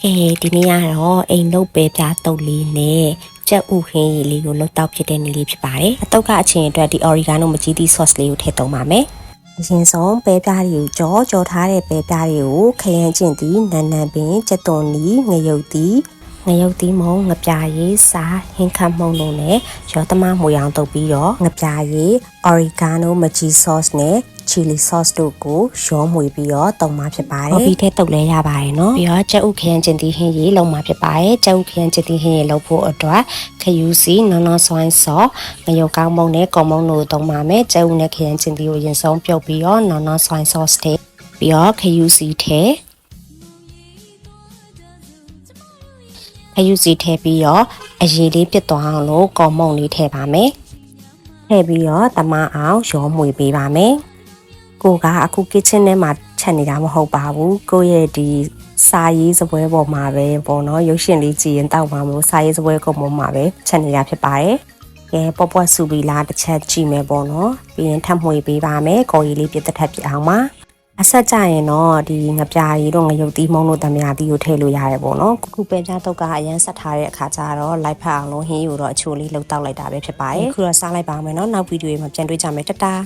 ဒီနေ့ကတော့အိမ်လုပ်ပဲပြားတုပ်လေးနဲ့ကြက်ဥခင်းရည်လေးကိုလှုပ်တောက်ဖြစ်တဲ့နေ့လေးဖြစ်ပါတယ်။အတုပ်ကအချင်းအတွက်ဒီ oregano မကြီးသီး sauce လေးကိုထည့်သုံးပါမယ်။အရင်ဆုံးပဲပြားတွေကိုကြောထားတဲ့ပဲပြားတွေကိုခရမ်းကျင်သည့်နန်းနန်းပင်ကြက်သွန်နီငရုတ်သီးမုံငပြာရည်စားဟင်းခတ်မုံလုံးနဲ့ရောသမမွေအောင်တုပ်ပြီးတော့ငပြာရည် oregano မကြီး sauce နဲ့ chili sauce တို့ကိုရောမွေပြီးတော့တုံမှာဖြစ်ပါတယ်။ပြီးထဲတုပ်လဲရပါတယ်နော်။ပြီးတော့ကြက်ဥခရမ်းကျင်သီးဟင်းရည်လုံးမှာဖြစ်ပါတယ်။ကြက်ဥခရမ်းကျင်သီးဟင်းရည်လုံးဖို့အတွက်ခယူစီနော်ဆွိုင်းဆော့ငရုတ်ကောင်းမုံနဲ့ကော်မုံတို့တုံပါမယ်။ကြက်ဥနဲ့ခရမ်းကျင်သီးကိုရင်ဆုံးပြုတ်ပြီးတော့နော်ဆွိုင်းဆော့ထည့်ပြီးတော့ခယူစီထည့်အယူစီထည့်ပြီးတော့အရည်လေးပြတ်သွားအောင်လို့ကော်မုံလေးထည့်ပါမယ်။ထည့်ပြီးတော့တမအောင်ရောမွေပေးပါမယ်။ကိုကအခု kitchen ထဲမှာချက်နေတာမဟုတ်ပါဘူး။ကိုရဲ့ဒီစာရေးစပွဲပေါ်မှာပဲပေါ့နော်ရုပ်ရှင်လေးကြည့်ရင်တောက်ပါမလို့စာရေးစပွဲကုန်းပေါ်မှာပဲချက်နေတာဖြစ်ပါတယ်။ကဲပေါ့ပွက်ဆူပီလာတစ်ချက်ကြည့်မယ်ပေါ့နော်။ပြီးရင်ထပ်မွေပေးပါမယ်။ကော်ရည်လေးပြတ်သက်ထပ်ပြအောင်ပါ။အဆက်ကြရင်တော့ဒီငပြာရည်တို့ငရုတ်သီးမုံတို့တမယာသီးကိုထည့်လို့ရတယ်ပေါ့နော်ခုပဲပြတုတ်ကအရန်ဆက်ထားတဲ့အခါကျတော့လိုက်ဖက်အောင်လို့ဟင်းယူတော့အချိုလေးလှုပ်တောက်လိုက်တာပဲဖြစ်ပါတယ်ခုတော့စားလိုက်ပါမယ်နော်နောက်ဗီဒီယိုမှာပြန်တွေ့ကြမယ်တတား